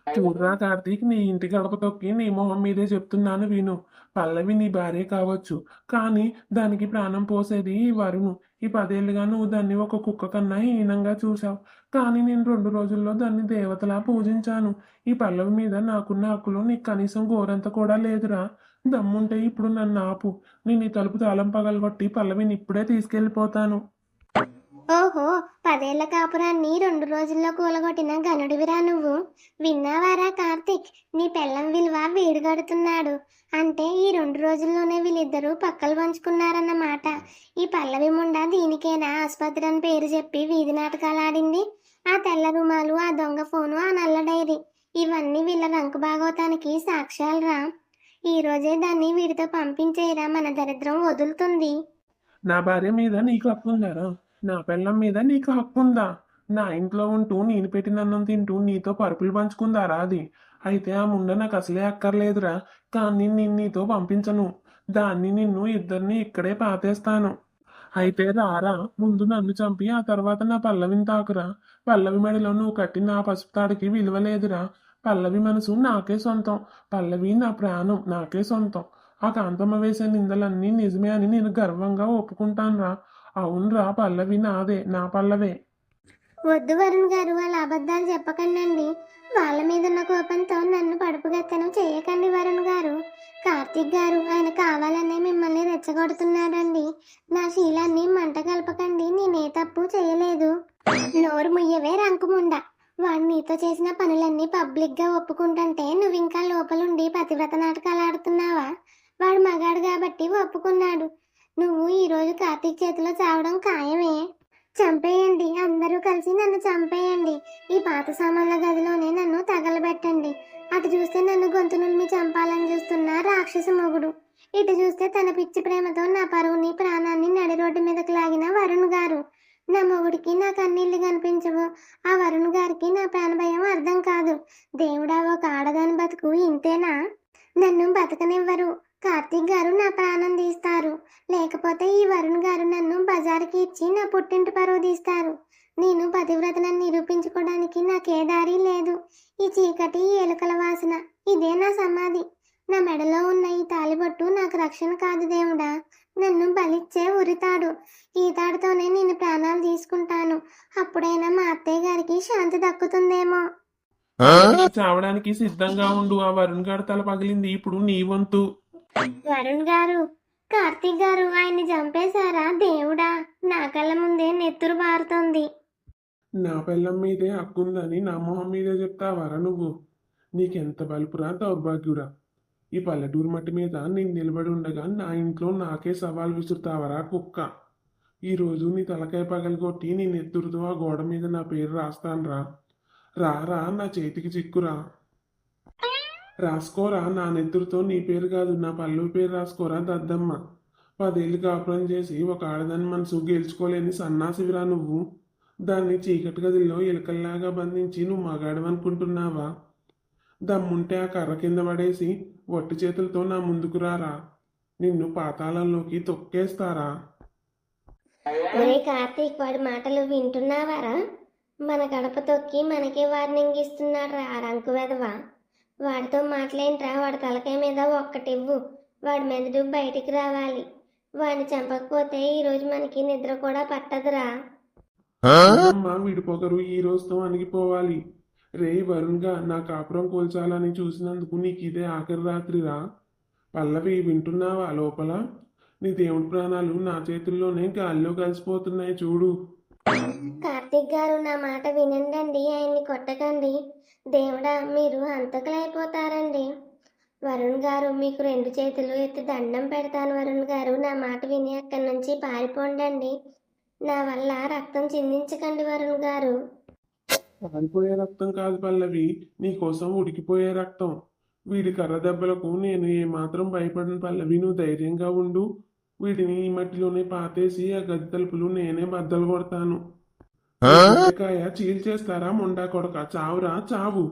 చూడరా కార్తీక్, నీ ఇంటి గడప తొక్కి నీ మొహం మీదే చెప్తున్నాను విను. పల్లవి నీ భార్య కావచ్చు, కానీ దానికి ప్రాణం పోసేది ఈ వరుణు. ఈ 10 ఏళ్ళుగా నువ్వు దాన్ని ఒక కుక్క కన్నా హీనంగా చూసావు, కానీ నేను 2 రోజుల్లో దాన్ని దేవతలా పూజించాను. ఈ పల్లవి మీద నాకున్న హక్కులు నీకు కనీసం గోరంత కూడా లేదురా. దమ్ముంటే ఇప్పుడు నన్ను ఆపు. నేను ఈ తలుపు తాళం పగలగొట్టి పల్లవిని ఇప్పుడే తీసుకెళ్ళిపోతాను. ఓహో, 10 ఏళ్ల కాపురాన్ని 2 రోజుల్లో కూలగొట్టిన గనుడివిరా నువ్వు. విన్నావారా కార్తీక్, నీ పెళ్ళం విలువ వీడుగడుతున్నాడు. అంటే ఈ 2 రోజుల్లోనే వీళ్ళిద్దరూ పక్కలు పంచుకున్నారన్నమాట. ఈ పల్లవి ముండ దీనికేనా ఆసుపత్రి అని పేరు చెప్పి వీధి నాటకాలు ఆడింది? ఆ తెల్ల రుమాలు, ఆ దొంగ ఫోను, ఆ నల్ల డైరీ, ఇవన్నీ వీళ్ళ రంకు బాగోతానికి సాక్ష్యాలురా. ఈ రోజే దాన్ని వీడితో పంపించేయరా, మన దరిద్రం వదులుతుంది. నా భార్య మీద నీకు హక్కు ఉందారా? నా పెళ్ళం మీద నీకు హక్కు ఉందా? నా ఇంట్లో ఉంటూ నేను పెట్టిన అన్నం తింటూ నీతో పరుపులు పంచుకుందారా అది? అయితే ఆ ముండ నాకు అసలే అక్కర్లేదురా. కానీ నేను నీతో పంపించను. దాన్ని నిన్ను ఇద్దరిని ఇక్కడే పాతేస్తాను. అయితే రారా, ముందు నన్ను చంపి ఆ తర్వాత నా పల్లవిని తాకురా. పల్లవి మెడలో నువ్వు కట్టిన ఆ పసుపు తాడికి విలువ లేదురా. పల్లవి మనసు నాకే సొంతం. పల్లవి నా ప్రాణం, నాకే సొంతం. ఆ కాంతమ్మ వేసే నిందలన్నీ నిజమే అని నేను గర్వంగా ఒప్పుకుంటానురా. అవునరా, పల్లవి నాదే, నా పల్లవే. వద్దు వరుణ్ గారు, వాళ్ళ అబద్ధాలు చెప్పకండి. వాళ్ళ మీద ఉన్న కోపంతో నన్ను పడుపుగెత్తనం చేయకండి వరుణ్ గారు. కార్తీక్ గారు, ఆయన కావాలనే మిమ్మల్ని రెచ్చగొడుతున్నాడండి. నా శీలాన్ని మంట కలపకండి, నేనే తప్పు చేయలేదు. నోరు ముయ్యవే రంకుముండ. వాడు నీతో చేసిన పనులన్నీ పబ్లిక్గా ఒప్పుకుంటుంటే నువ్వు ఇంకా లోపలుండి పతివ్రత నాటకాలు ఆడుతున్నావా? వాడు మగాడు కాబట్టి ఒప్పుకున్నాడు. నువ్వు ఈరోజు కార్తీక్ చేతిలో చావడం ఖాయమే. చంపేయండి, అందరూ కలిసి నన్ను చంపేయండి. ఈ పాత సామాన్ల గదిలోనే నన్ను తగలబెట్టండి. అటు చూస్తే నన్ను గొంతు నులిమి చంపాలని చూస్తున్న రాక్షస మొగుడు, ఇటు చూస్తే తన పిచ్చి ప్రేమతో నా పరువుని ప్రాణాన్ని నడి రోడ్డు మీదకి లాగిన వరుణ్ గారు. నా మొగుడికి నా కన్నీళ్లు కనిపించవు. ఆ వరుణ్ గారికి నా ప్రాణభయం అర్థం కాదు. దేవుడా, ఒక ఆడదాని బతుకు ఇంతేనా? నన్ను బతకనివ్వరు. కార్తీక్ గారు నా ప్రాణం తీస్తారు, లేకపోతే ఈ వరుణ్ గారు నన్ను బజారుకి ఇచ్చి నా పుట్టింటి పరువు తీస్తారు. నేను పతివ్రతనని నిరూపించుకోవడానికి నాకే దారి లేదు. ఈ చీకటి, ఈ ఎలుకల వాసన, ఇదే నా సమాధి. నా మెడలో ఉన్న ఈ తాలిబొట్టు నాకు రక్షణ కాదు దేవుడా. నన్ను బలిచ్చే ఉరితాడు, ఈ తాడుతోనే నేను ప్రాణాలు తీసుకుంటాను. అప్పుడైనా మా అత్తయ్య గారికి శాంతి దక్కుతుందేమో. చావడానికి సిద్ధంగా ఉండు. ఆ వరుణ్ గారి తల పగిలింది, ఇప్పుడు నీ వంతు. వరుణ్ గారు, కార్తీక్ గారు ఆయన్ని చంపేశారా? దేవుడా, నా కళ్ళ ముందే నెత్తురు బారుతోంది. నా పెళ్ళం మీదే హక్కుందని నా మొహం మీదే చెప్తావారా నువ్వు? నీకెంత బలుపురా, దౌర్భాగ్యురా. ఈ పల్లెటూరు మట్టి మీద నేను నిలబడి ఉండగా నా ఇంట్లో నాకే సవాల్ విసురుతావరా కుక్క. ఈరోజు నీ తలకాయ పగలగొట్టి నీ నెత్తురుతో ఆ గోడ మీద నా పేరు రాస్తానురా. రారా, నా చేతికి చిక్కురా. రాసుకోరా, నా నెత్తురుతో నీ పేరు కాదు నా పల్లవి పేరు రాసుకోరా దద్దమ్మ. 10 ఏళ్ళు కాపురం చేసి ఒక ఆడదాని మనసు గెలుచుకోలేని సన్నాసివిరా నువ్వు. దాన్ని చీకటి గదిలో ఎలుకల్లాగా బంధించి నువ్వు మగాడు అనుకుంటున్నావా? దమ్ముంటే ఆ కర్ర కింద పడేసి వట్టి చేతులతో నా ముందుకు రారా, నిన్ను పాతాళంలోకి తొక్కేస్తారా. ఒరే కార్తీక్, వాడి మాటలు వింటున్నావారా? మన గడప తొక్కి మనకే వార్నింగ్ ఇస్తున్నాడు రా రంకు వెధవ. వాడితో మాటలేంట్రా, వాడి తలకాయ మీద ఒక్కటివ్వు. వాడి మెదడు బయటికి రావాలి. వాడిని చంపకపోతే ఈరోజు మనకి నిద్ర కూడా పట్టదురా. అమ్మ విడిపోగరు ఈ రోజుతో అణిగిపోవాలి. రే వరుణ్గా, నా కాపురం కూల్చాలని చూసినందుకు నీకు ఇదే ఆఖరి రాత్రిరా. పల్లవి, వింటున్నావా లోపల? నీ దేవుడి ప్రాణాలు నా చేతుల్లోనే గాల్లో కలిసిపోతున్నాయి చూడు. కార్తీక్ గారు, నా మాట వినండి, ఆయన్ని కొట్టకండి. దేవుడా, మీరు హంతకులైపోతారండి. వరుణ్ గారు, మీకు 2 చేతులు ఎత్తి దండం పెడతాను. వరుణ్ గారు, నా మాట విని అక్కడి నుంచి పారిపోండి. నా వల్ల రక్తం చిందించకండి వరుణ్ గారు. పారిపోయే రక్తం కాదు పల్లవి, నీ కోసం ఉడికిపోయే రక్తం. వీడి కర్ర దెబ్బలకు నేను ఏమాత్రం భయపడను పల్లవి, నువ్వు ధైర్యంగా ఉండు. వీటిని ఈ మట్టిలోనే పాతేసి ఆ గది తలుపులు నేనే బద్దలు కొడతాను. కాయ చీల్చేస్తారా ముండా కొడక, చావురా చావు.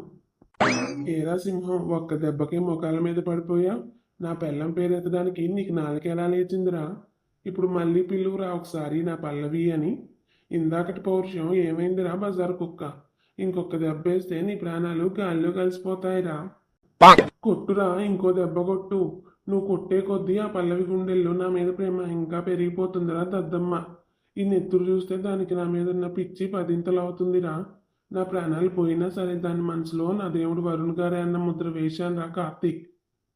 ఏరా సింహం, ఒక్క దెబ్బకే ముఖాల మీద పడిపోయా. నా పెళ్ళం పేరెత్తడానికి నీకు నాలుక ఎలా లేచిందిరా? ఇప్పుడు మళ్ళీ పిల్లురా ఒకసారి నా పల్లవి అని. ఇందాకటి పౌరుషం ఏమైందిరా బజారు కుక్క? ఇంకొక దెబ్బేస్తే నీ ప్రాణాలు గాల్లో కలిసిపోతాయిరా. కొట్టురా, ఇంకో దెబ్బ కొట్టు. నువ్వు కొట్టే కొద్దీ ఆ పల్లవి గుండెల్లో నా మీద ప్రేమ ఇంకా పెరిగిపోతుందిరా దద్దమ్మ. ఈ నెత్తురు చూస్తే దానికి నా మీద ఉన్న పిచ్చి 10 అవుతుందిరా. నా ప్రాణాలు పోయినా సరే దాని మనసులో నా దేవుడు వరుణ్ గారే అన్న ముద్ర వేశానురా కార్తీక్.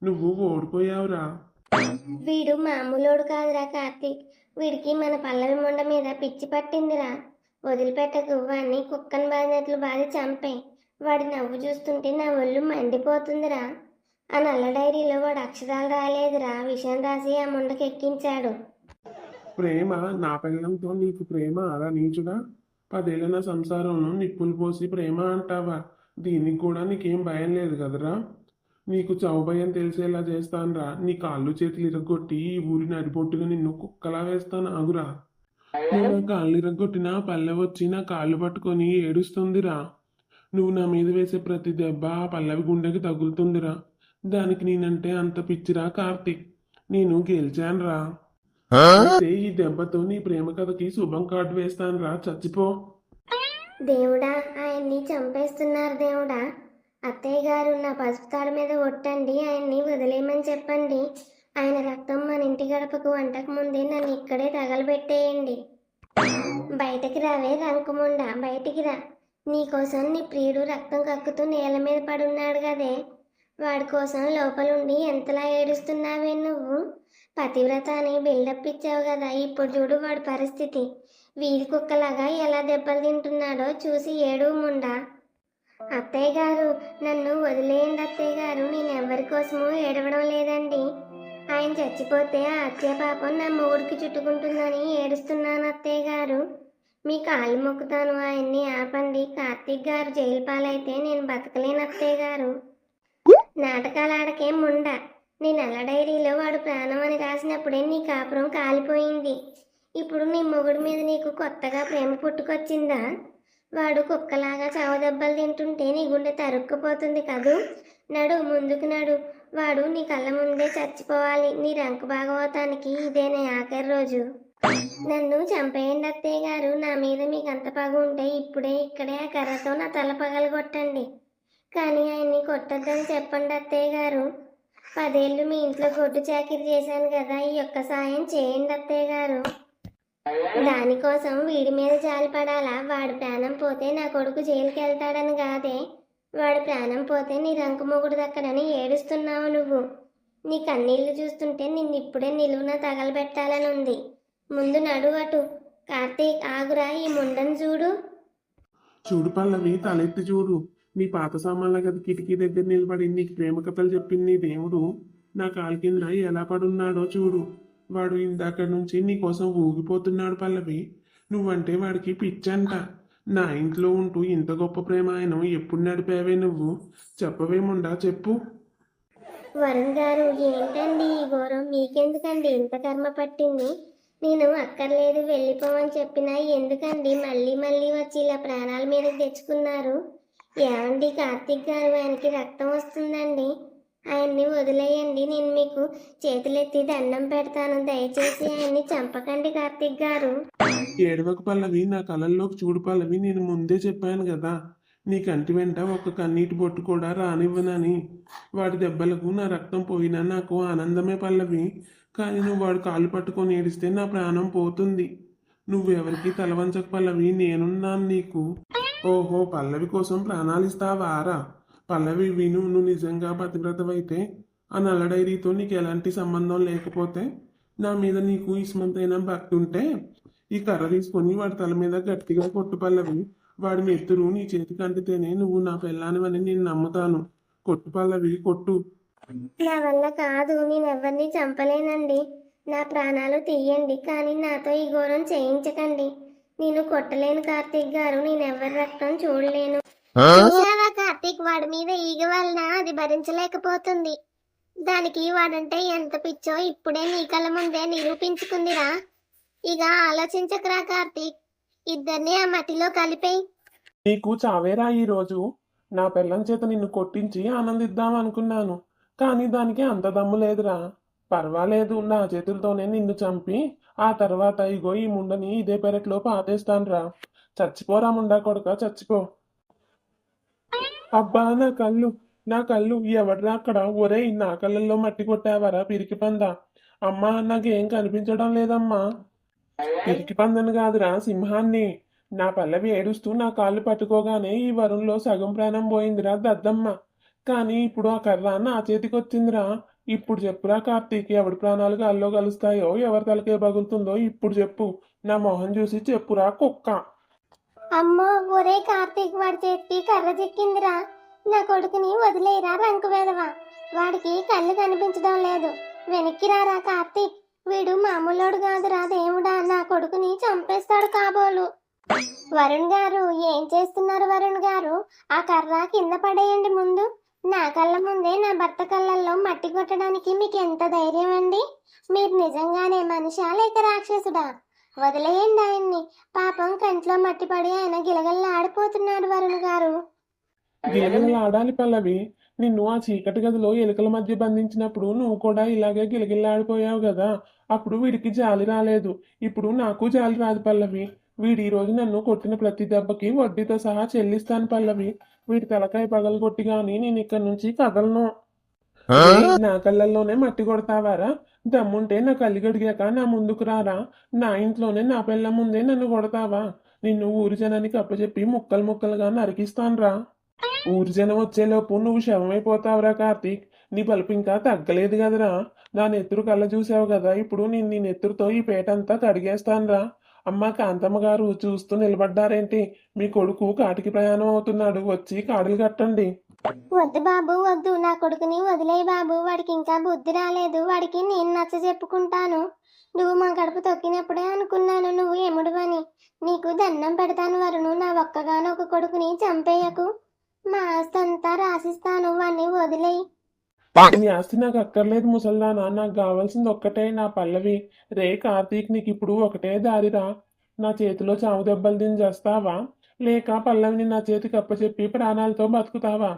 నువ్వు ఓడిపోయావురా. వీడు మామూలోడు కాదురా కార్తీక్. వీడికి మన పల్లవి మొండ మీద పిచ్చి పట్టిందిరా. వదిలిపెట్టకు, వాడిని కుక్కను బాధినట్లు బాధి చంపే. వాడి నవ్వు చూస్తుంటే నా ఒళ్ళు మండిపోతుందిరా. ఆ నల్ల డైరీలో వాడు అక్షరాలు రాలేదురా, విషయం రాసి ఆ ముండకి ఎక్కించాడు. ప్రేమ? నా పిల్లంతో నీకు ప్రేమ అలా నీచుడా? 10 ఏళ్ళ నా సంసారంలో నిప్పులు పోసి ప్రేమ అంటావా? దీనికి కూడా నీకేం భయం లేదు కదరా? నీకు చౌభయం తెలిసేలా చేస్తానురా. నీ కాళ్ళు చేతులు ఇరగొట్టి ఈ ఊరి నడిబొట్టుగా నిన్ను కుక్కలా వేస్తాను, ఆగురా. నువ్వు నా కాళ్ళు ఇరగొట్టినా పల్లె వచ్చి నా కాళ్ళు పట్టుకొని ఏడుస్తుందిరా. నువ్వు నా మీద వేసే ప్రతి దెబ్బ ఆ పల్లవి గుండెకి తగులుతుందిరా. దానికి నేనంటే అంత పిచ్చిరా కార్తీక్. నేను గెలిచానురా. అయితే ఈ దెబ్బతో నీ ప్రేమ కథకి శుభం కార్డు వేస్తానురా, చచ్చిపో. దేవుడా, ఆయన్ని చంపేస్తున్నారు దేవుడా. అత్తయ్య గారు, నా పసుపు తాడు మీద ఒట్టండి, ఆయన్ని వదిలేయమని చెప్పండి. ఆయన రక్తం మన ఇంటి గడపకు వంటకు ముందే నన్ను ఇక్కడే తగలబెట్టేయండి. బయటికి రావే రంకుముండా, బయటికి రా. నీకోసం నీ ప్రియుడు రక్తం కక్కుతూ నేల మీద పడున్నాడు కదే. వాడి కోసం లోపలుండి ఎంతలా ఏడుస్తున్నావే నువ్వు. పతివ్రత అని బిల్డప్ ఇచ్చావు కదా, ఇప్పుడు చూడు వాడి పరిస్థితి. వీధి కుక్కలాగా ఎలా దెబ్బలు తింటున్నాడో చూసి ఏడు ముండా. అత్తయ్య గారు, నన్ను వదిలేయండి అత్తయ్య గారు. నేను ఎవరి కోసమూ ఏడవడం లేదండి. ఆయన చచ్చిపోతే ఆ హత్య పాపం నా మొగుడికి చుట్టుకుంటుందని ఏడుస్తున్నాను అత్తయ్య గారు. మీ కాళ్ళు మొక్కుతాను, ఆయన్ని ఆపండి. కార్తీక్ గారు జైలు పాలైతే నేను బతకలేను అత్తయ్య గారు. నాటకాలు ఆడకే ముండా. నీ నల్ల డైరీలో వాడు ప్రాణం అని రాసినప్పుడే నీ కాపురం కాలిపోయింది. ఇప్పుడు నీ మొగుడి మీద నీకు కొత్తగా ప్రేమ పుట్టుకొచ్చిందా? వాడు కుక్కలాగా చావదెబ్బలు తింటుంటే నీ గుండె తరుక్కుపోతుంది కదూ. నడు, ముందుకు నడు. వాడు నీ కళ్ళ ముందే చచ్చిపోవాలి. నీ రంకు భాగవతానికి ఇదే నా ఆఖరి రోజు. నన్ను చంపేయండి అత్తయ్య గారు. నా మీద మీకు అంత పగ ఉంటే ఇప్పుడే ఇక్కడే ఆ కర్రతో నా తల పగలగొట్టండి. కానీ ఆయన్ని కొట్టద్దని చెప్పండి అత్తయ్య గారు. 10 ఏళ్ళు మీ ఇంట్లో గొడ్డు చాకిరి చేశాను కదా, ఈ ఒక్క సాయం చేయండి అత్తయ్య గారు. దానికోసం వీడి మీద జాలి పడాలా? వాడి ప్రాణం పోతే నా కొడుకు జైలుకి వెళ్తాడని కాదే. వాడి ప్రాణం పోతే నీ రంకు మొగుడు దక్కడని ఏడుస్తున్నావు నువ్వు. నీ కన్నీళ్లు చూస్తుంటే నిన్నిప్పుడే నిలువున తగలబెట్టాలని ఉంది. ముందు నడు అటు. కార్తీక్, ఆగురా, ఈ ముండను చూడు. చూడు పల్లవి, తలెత్తి చూడు. నీ పాత సామాన్ల గది కిటికీ దగ్గర నిలబడి నీకు ప్రేమ కథలు చెప్పింది నీ దేవుడు నా కాలు కింద ఎలా పడున్నాడో చూడు. వాడు ఇందాక నుంచి నీ కోసం ఊగిపోతున్నాడు పల్లవి. నువ్వంటే వాడికి పిచ్చంట. నా ఇంట్లో ఉంటూ ఇంత గొప్ప ప్రేమ ఆయన ఎప్పుడు నడిపావే నువ్వు? చెప్పవేముండా చెప్పు. వరుణ్ గారు ఏంటండి ఈ ఘోరం మీకెందుకండి ఇంత కర్మ పట్టింది నేను అక్కర్లేదు వెళ్ళిపోమని చెప్పినా ఎందుకండి మళ్ళీ మళ్ళీ వచ్చి ఇలా ప్రాణాల మీద తెచ్చుకున్నారు ఏమండి కార్తీక్ గారు ఆయనకి రక్తం వస్తుందండి ఆయన్ని వదిలేయండి నేను మీకు చేతులెత్తి దండం పెడతాను దయచేసి ఆయన్ని చంపకండి కార్తీక్ గారు ఏడవకు పల్లవి, నా కళ్ళల్లోకి చూడు పల్లవి, నేను ముందే చెప్పాను కదా నీ కంటి వెంట ఒక్క కన్నీటి బొట్టు కూడా రానివ్వనని. వాడి దెబ్బలకు నా రక్తం పోయినా నాకు ఆనందమే పల్లవి, కానీ నువ్వు వాడు కాళ్ళు పట్టుకొని ఏడిస్తే నా ప్రాణం పోతుంది. నువ్వెవరికి తలవంచకు పల్లవి, నేనున్నాను నీకు. ఓహో, పల్లవి కోసం ప్రాణాలు ఇస్తావారా? పల్లవి విను, నువ్వు నిజంగా పతివ్రతవైతే ఆ నల్ల డైరీతో నీకు ఎలాంటి సంబంధం లేకపోతే, నా మీద నీకు ఇస్మంతైన భక్తి ఉంటే ఈ కర్ర తీసుకొని వాడి తల మీద గట్టిగా కొట్టు పల్లవి. వాడి నెత్తురు నీ చేతికి అంటితేనే నువ్వు నా పెళ్ళానివని నేను నమ్ముతాను. కొట్టు పల్లవి, కొట్టు. నా వల్ల కాదు నేను ఎవరిని చంపలేనండి నా ప్రాణాలు తీయండి కానీ నాతో ఈ ఘోరం చేయించకండి నేను కొట్టలేను కార్తీక్ గారు నేను ఎవరి రక్తం చూడలేను చూసావా కార్తీక్ వాడి మీద ఈగ వలన అది భరించలేకపోతుంది దానికి వాడంటే ఎంత పిచ్చో ఇప్పుడే నీ కళ్ళ ముందే నిరూపించుకుందిరా ఇక ఆలోచించకరా కార్తీక్ ఇద్దరిని ఆ మట్టిలో కలిపేయి నీకు చావేరా ఈరోజు. నా పెళ్ళం చేత నిన్ను కొట్టించి ఆనందిద్దాం అనుకున్నాను, కానీ దానికి అంత దమ్ము లేదురా. పర్వాలేదు, నా చేతులతోనే నిన్ను చంపి ఆ తర్వాత ఇగో ఈ ముండని ఇదే పెరట్లో పాతేస్తానురా. చచ్చిపోరా ముండా కొడుక, చచ్చిపో. అబ్బా నా కళ్ళు, నా కళ్ళు, ఎవడ్రా అక్కడ? ఒరేయ్, నా కళ్ళల్లో మట్టి కొట్టావరా పిరికి పందా? అమ్మా, నాకేం కనిపించడం లేదమ్మా. పిరికి పందని కాదురా, సింహాన్ని. నా పల్లవి ఏడుస్తూ నా కాళ్ళు పట్టుకోగానే ఈ వరంలో సగం ప్రాణం పోయిందిరా దద్దమ్మ. కానీ ఇప్పుడు ఆ కర్ర నా చేతికి వచ్చిందిరా. ఇప్పుడు చెప్పురా కార్తీక్, ఎవడి ప్రాణాలు గాల్లో కలుస్తాయో, ఎవరి తలకే పగులుతుందో ఇప్పుడు చెప్పు. నా మొహం చూసి చెప్పురా కుక్క. అమ్మో ఒరే కార్తీక్ వాడి చేతికి కర్ర చిక్కిందిరా నా కొడుకుని వదిలేరా రంకు వేదవా వాడికి కళ్ళు కనిపించడం లేదు వెనక్కి రారా కార్తీక్ వీడు మామూలోడు కాదురా దేవుడా నా కొడుకుని చంపేస్తాడు కాబోలు వరుణ్ గారు ఏం చేస్తున్నారు వరుణ్ గారు ఆ కర్ర కింద పడేయండి ముందు నా కళ్ళ ముందే నా భర్త కళ్ళల్లో మట్టి కొట్టడానికి మీకు ఎంత ధైర్యం అండి మీరు నిజంగానే మనిషా లేక రాక్షసుడా వదిలేయండి ఆయన్ని పాపం కంట్లో మట్టిపడి ఆయన గిలగల్లా ఆడిపోతున్నాడు వరుణ్ గారు గిలగిల్లాడాలి పల్లవి. నిన్ను ఆ చీకటి గదిలో ఎలుకల మధ్య బంధించినప్పుడు నువ్వు కూడా ఇలాగే గిలగిల్లాడిపోయావు కదా. అప్పుడు వీడికి జాలి రాలేదు, ఇప్పుడు నాకు జాలి రాదు పల్లవి. వీడి ఈ రోజు నన్ను కొట్టిన ప్రతి దెబ్బకి వడ్డీతో సహా చెల్లిస్తాను పల్లవి. వీడి తలకాయ పగలగొట్టి గాని నేను ఇక్కడి నుంచి కదలను. నా కళ్ళల్లోనే మట్టి కొడతావారా? దమ్ముంటే నా కళ్ళు గడిగాక నా ముందుకు రారా. నా ఇంట్లోనే నా పిల్ల ముందే నన్ను కొడతావా? నిన్ను ఊరి జనానికి అప్పచెప్పి ముక్కలు ముక్కలుగా నరికిస్తానురా. ఊరి జనం వచ్చేలోపు నువ్వు శవమైపోతావురా కార్తీక్. నీ బలుపు ఇంకా తగ్గలేదు కదరా. నా నెత్తురు కళ్ళ చూసావు కదా, ఇప్పుడు నేను నీ నెత్తురుతో ఈ పేటంతా కడిగేస్తానురా. అమ్మ కాంతమ్మ గారు చూస్తూ నిలబడ్డారేంటి? మీ కొడుకు కాటికి ప్రయాణం అవుతున్నాడు, వచ్చి కాడులు కట్టండి. వద్దు బాబు వద్దు నా కొడుకుని వదిలేయి బాబు వాడికి ఇంకా బుద్ధి రాలేదు వాడికి నేను నచ్చ చెప్పుకుంటాను నువ్వు మా గడప తొక్కినప్పుడే అనుకున్నాను నువ్వు ఎముడువని నీకు దండం పెడతాను వరుణు నా ఒక్కగానో ఒక కొడుకుని చంపేయకు మా ఆస్తి అంతా రాసిస్తాను వాడిని వదిలేయి నీ ఆస్తి నాకు అక్కర్లేదు ముసల్దానా, నాకు కావాల్సింది ఒక్కటే నా పల్లవి. రే కార్తీక్, నీకు ఇప్పుడు ఒకటే దారిరా. నా చేతిలో చావు దెబ్బలు తిని చేస్తావా, లేక పల్లవిని నా చేతికి అప్పచెప్పి ప్రాణాలతో బతుకుతావా?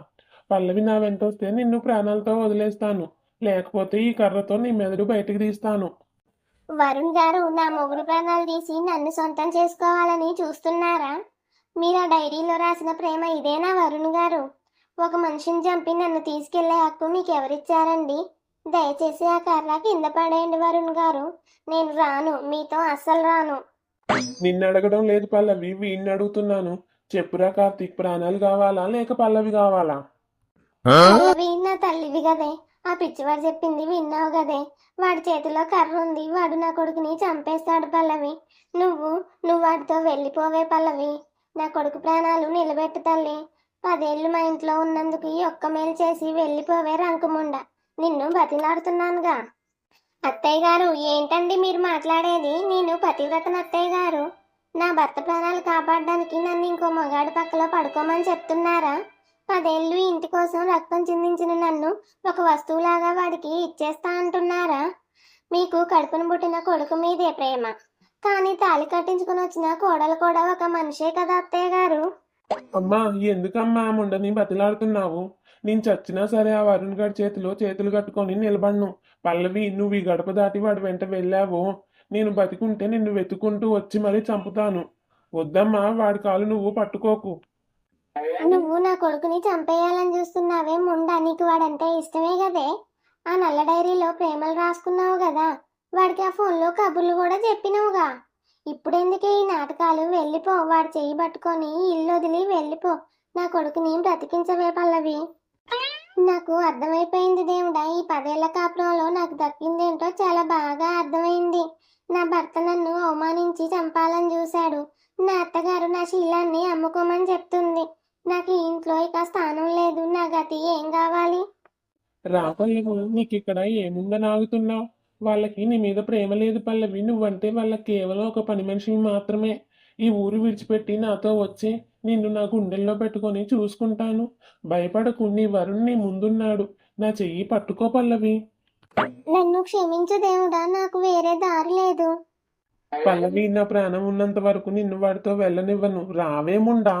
పల్లవి నా వెంట వస్తే నిన్ను ప్రాణాలతో వదిలేస్తాను, లేకపోతే ఈ కర్రతో నీ మెదడు బయటికి తీస్తాను. వరుణ్ గారు నా మొగుడు ప్రాణాలు తీసి నన్ను సొంతం చేసుకోవాలని చూస్తున్నారా? మీరు ఆ డైరీలో రాసిన ప్రేమ ఇదేనా వరుణ్ గారు? ఒక మనిషిని చంపి నన్ను తీసుకెళ్లే హక్కు మీకు ఎవరిచ్చారండి? దయచేసి ఆ కర్ర కింద పడేయండి వరుణ్ గారు. నేను రాను, మీతో అస్సలు రాను. నిన్ను అడగడం లేదు పల్లవి, వీడిని అడుగుతున్నాను. చెప్పురా కార్తీక్, ప్రాణాలు కావాలా లేక పల్లవి కావాలా? పల్లవి నా తల్లివి గదే, ఆ పిచ్చివాడు చెప్పింది విన్నావు గదే. వాడి చేతిలో కర్ర ఉంది, వాడు నా కొడుకుని చంపేస్తాడు పల్లవి. నువ్వు వాడితో వెళ్ళిపోవే పల్లవి. నా కొడుకు ప్రాణాలు నిలబెట్టు తల్లి. 10 ఏళ్ళు మా ఇంట్లో ఉన్నందుకు ఈ ఒక్క మేలు చేసి వెళ్ళిపోవే రంకుముండ. నిన్ను బతిలాడుతున్నానుగా. అత్తయ్య గారు ఏంటండి మీరు మాట్లాడేది? నేను పతివ్రతను అత్తయ్య గారు. నా భర్త ప్రాణాలు కాపాడడానికి నన్ను ఇంకో మగాడి పక్కలో పడుకోమని చెప్తున్నారా? 10 ఏళ్ళు ఇంటి కోసం రక్తం చిందించిన నన్ను ఒక వస్తువులాగా వాడికి ఇచ్చేస్తా అంటున్నారా? మీకు కడుపున పుట్టిన కొడుకు మీదే ప్రేమ, కానీ తాళి కట్టించుకుని వచ్చిన కోడలు కూడా ఒక మనిషే కదా అత్తయ్య గారు. అమ్మా, ఎందుకమ్మా ఆ ముండని బతిలాడుతున్నావు? నేను చచ్చినా సరే ఆ వరుణ్ గారి చేతిలో చేతులు కట్టుకొని నిలబడను. పల్లవి, నువ్వు ఈ గడప దాటి వాడి వెంట వెళ్ళావో నేను బతికుంటే నిన్ను వెతుకుంటూ వచ్చి మరీ చంపుతాను. వద్దమ్మా, వాడి కాలు నువ్వు పట్టుకోకు. నువ్వు నా కొడుకుని చంపేయాలని చూస్తున్నావే ముండా, నీకు వాడంటే ఇష్టమే కదే. ఆ నల్ల డైరీలో ప్రేమలు రాసుకున్నావు కదా, వాడికి ఆ ఫోన్లో కబుర్లు కూడా చెప్పినావుగా. ఇప్పుడెందుకే ఈ నాటకాలు? వెళ్ళిపో, వాడు చెయ్యి పట్టుకొని ఇల్లు వదిలి వెళ్ళిపో. నా కొడుకుని బ్రతికించవే పల్లవి. నాకు అర్థమైపోయింది దేవుడా, ఈ 10 ఏళ్ల కాపురంలో నాకు దక్కిందేంటో చాలా బాగా అర్థమైంది. నా భర్త నన్ను అవమానించి చంపాలని చూశాడు. నా అత్తగారు నా శీలాన్ని అమ్ముకోమని చెప్తుంది. నాకు ఈ ఇంట్లో ఇక స్థానం లేదు. నా గతి ఏం కావాలి? రా పల్లవి, నీకు ఇక్కడ ఏముందని ఆగుతున్నావు? వాళ్ళకి నీ మీద ప్రేమ లేదు పల్లవి. నువ్వంటే వాళ్ళకి కేవలం ఒక పని మనిషివి మాత్రమే. ఈ ఊరు విడిచిపెట్టి నాతో వచ్చి నిన్ను నా గుండెల్లో పెట్టుకొని చూసుకుంటాను. భయపడకు, నీ వరుణ్ నీ ముందున్నాడు. నా చెయ్యి పట్టుకో పల్లవి. నన్ను క్షమించు దేవుడా, నాకు వేరే దారి లేదు. పల్లవి, నా ప్రాణం ఉన్నంత వరకు నిన్ను వాడితో వెళ్ళనివ్వను. రావేముండా.